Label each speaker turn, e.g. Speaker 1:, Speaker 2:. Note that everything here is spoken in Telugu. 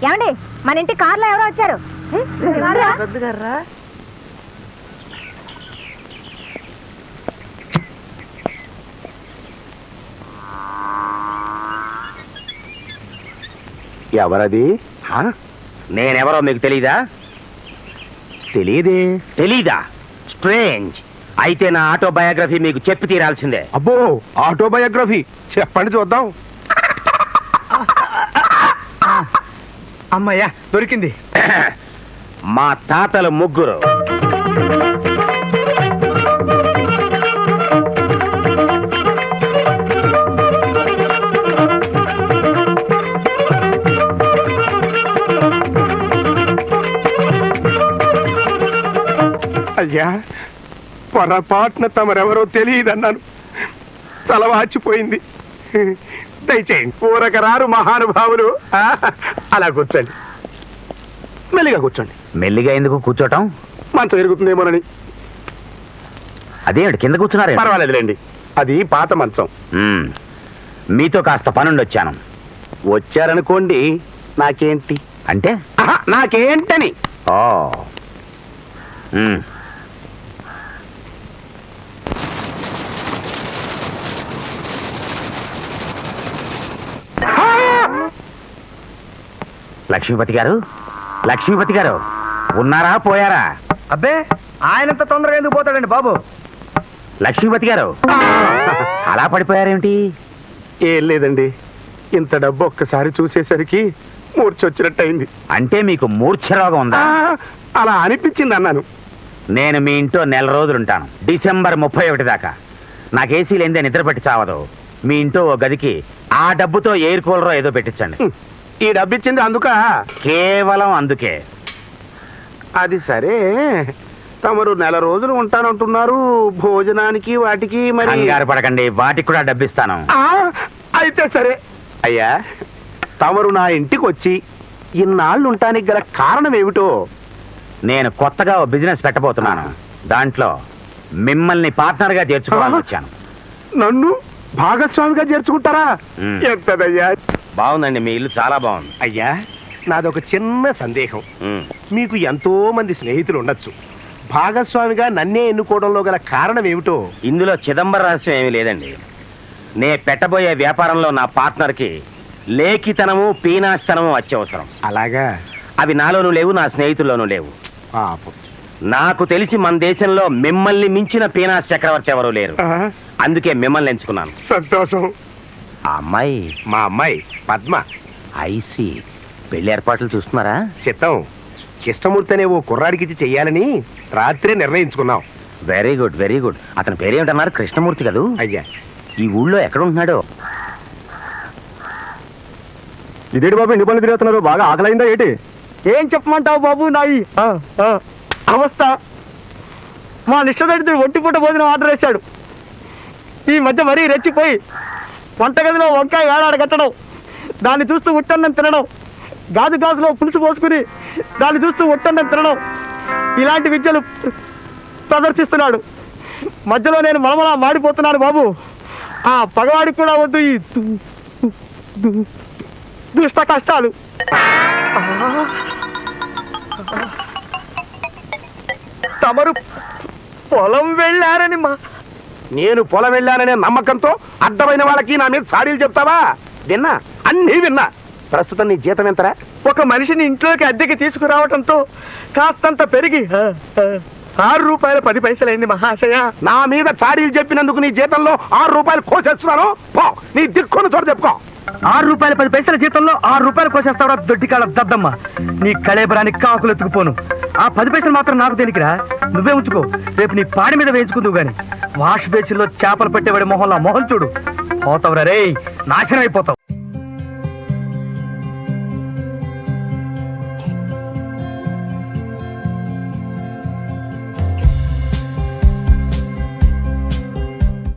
Speaker 1: ఏమండి మన ఇంటి కార్లో ఎవరో వచ్చారు.
Speaker 2: ఎవరది?
Speaker 3: నేనెవరో మీకు తెలీదా?
Speaker 2: తెలియదే.
Speaker 3: తెలీదా? స్ట్రేంజ్. అయితే నా ఆటోబయోగ్రఫీ మీకు చెప్పి తీరాల్సిందే.
Speaker 2: అబ్బో, ఆటోబయోగ్రఫీ చెప్పండి చూద్దాం.
Speaker 4: అమ్మయ్యా దొరికింది.
Speaker 3: మా తాతలు ముగ్గురు.
Speaker 2: అయ్యా, పొరపాటున తమరెవరో తెలియదన్నాను. తల వాచిపోయింది. దయచేయండి. ఊరకరారు మహానుభావులు. అలా కూర్చోండి, మెల్లిగా కూర్చోండి.
Speaker 3: మెల్లిగా ఎందుకు కూర్చోటం?
Speaker 2: మంచం ఎరుగుతుందేమోనని.
Speaker 3: అదేంటి కింద కూర్చున్నారే?
Speaker 2: పర్వాలేదులేండి, అది పాత మంచం.
Speaker 3: మీతో కాస్త పనుండొచ్చాను.
Speaker 2: వచ్చారనుకోండి, నాకేంటి
Speaker 3: అంటే?
Speaker 2: నాకేంటని.
Speaker 3: ఓ లక్ష్మీపతి గారు, లక్ష్మీపతి గారు ఉన్నారా పోయారా?
Speaker 4: అబ్బే, ఆయనంత తొందరగా ఎందుకు పోతాడండి బాబు?
Speaker 3: లక్ష్మీపతి గారు అలా పడిపోయారేమిటి?
Speaker 2: ఏం లేదండి, ఇంత డబ్బు ఒక్కసారి చూసేసరికి మూర్చొచ్చినట్టయింది.
Speaker 3: అంటే మీకు మూర్ఛ రోగం ఉందా?
Speaker 2: అలా అనిపించింది అన్నాను.
Speaker 3: నేను మీ ఇంట్లో నెల రోజులుంటాను, డిసెంబర్ 31 దాకా. నాకు ఏసీ లేదే నిద్ర పెట్టి చావదు. మీ ఇంట్లో ఓ గదికి ఆ డబ్బుతో ఎయిర్ కూలరో ఏదో పెట్టించండి.
Speaker 2: ఈ డబ్బు ఇచ్చింది అందుక?
Speaker 3: కేవలం అందుకే.
Speaker 2: అది సరే, తమరు నెల రోజులు ఉంటానంటున్నారు. భోజనానికి వాటికి మరి?
Speaker 3: కంగారు పడకండి, వాటికి కూడా డబ్బిస్తాను.
Speaker 2: అయితే సరే. అయ్యా, తమరు నా ఇంటికి వచ్చి ఇన్నాళ్ళు ఉండటానికి గల కారణం ఏమిటో?
Speaker 3: నేను కొత్తగా ఓ బిజినెస్ పెట్టబోతున్నాను. దాంట్లో మిమ్మల్ని పార్ట్నర్ గా చేర్చుకోవాలని వచ్చాను.
Speaker 2: నన్ను భాగస్వామిగా చేర్చుకుంటారా? ఎంతదయ్యా?
Speaker 3: బాగుందండి, మీ ఇల్లు చాలా బాగుంది.
Speaker 2: అయ్యా, నాదొక చిన్న సందేహం. మీకు ఎంతో మంది స్నేహితులు ఉండొచ్చు. భాగస్వామిగా నన్నే ఎన్నుకోవడంలో గల కారణం ఏమిటో?
Speaker 3: ఇందులో చిదంబర రహస్యం ఏమీ లేదండి. నే పెట్టబోయే వ్యాపారంలో నా పార్ట్నర్ కి లేఖితనము పీనాస్తనము అత్యవసరం.
Speaker 2: అలాగా?
Speaker 3: అవి నాలోనూ లేవు, నా స్నేహితుల్లోనూ లేవు.
Speaker 2: పాపం.
Speaker 3: నాకు తెలిసి మన దేశంలో మిమ్మల్ని మించిన పీనాస్ చక్రవర్తి ఎవరూ లేరు. అందుకే మిమ్మల్ని ఎంచుకున్నాను.
Speaker 2: సంతోషం.
Speaker 3: ఆ అమ్మాయి
Speaker 2: మా అమ్మాయి పద్మ.
Speaker 3: ఐసి. పెళ్లి ఏర్పాట్లు చూస్తున్నారా?
Speaker 2: చిత్తం. కృష్ణమూర్తి అనే ఓ కుర్రాడికిచ్చి చెయ్యాలని రాత్రే నిర్ణయించుకున్నాం.
Speaker 3: Very good, very good. అతని పేరేమిటన్నారు? కృష్ణమూర్తి కదూ?
Speaker 2: అయ్యా,
Speaker 3: ఈ ఊళ్ళో ఎక్కడ ఉంటున్నాడు?
Speaker 2: ఇదేంటి బాబు ఇంటి పనులు తిరుగుతున్నారు? బాగా ఆకలైందా ఏంటి?
Speaker 4: ఏం చెప్పమంటావు బాబు? నాయి అవస్థ. మా నిష్ఠదరిద్రుడు ఒంటిపూట భోజనం ఆర్డర్ వేశాడు. ఈ మధ్య మరీ రెచ్చిపోయి వంటగదిలో వంకాయ వేలాడ కట్టడం, దాన్ని చూస్తూ ఉట్టన్నం తినడం, గాజు గాజులో పులుసు పోసుకుని దాన్ని చూస్తూ ఉట్టన్నం తినడం, ఇలాంటి విద్యలు ప్రదర్శిస్తున్నాడు. మధ్యలో నేను మలమలా మాడిపోతున్నాను బాబు. ఆ పగవాడికి కూడా వద్దు ఈ దుష్ట కష్టాలు. తమరు పొలం వెళ్ళారని
Speaker 2: నేను పొలం వెళ్ళాననే నమ్మకంతో అడ్డమైన వాళ్ళకి నా మీద సాడీలు చెప్తావా? విన్నా, అన్నీ విన్నా. ప్రస్తుతం నీ జీతం ఎంతరా?
Speaker 4: ఒక మనిషిని ఇంట్లోకి అద్దెకి తీసుకురావటంతో కాస్తంత పెరిగి 6 రూపాయలు 10 పైసలైంది మహాశయ.
Speaker 2: నా మీద చాడీలు చెప్పినందుకు నీ జీతంలో 6 రూపాయలు కోసేస్తున్నాను. పో, నీ దిక్కును చోటు చెప్పుకో.
Speaker 4: 6 రూపాయలు 10 పైసల జీతంలో 6 రూపాయలు కోసేస్తావా దొడ్డికాళ్ళ దద్దమ్మ? నీ కళేబరానికి కాకులు ఎత్తుకుపోను. ఆ 10 పైసలు మాత్రం నాకు దేనికిరా? నువ్వే ఉంచుకో, రేపు నీ పాడి మీద వేయించుకుందువు గాని. వాష్ బేసిన్లో చేపలు పెట్టేవాడి మొహంలా మొహం చూడు. పోతావురా రే, నాశనం అయిపోతావు.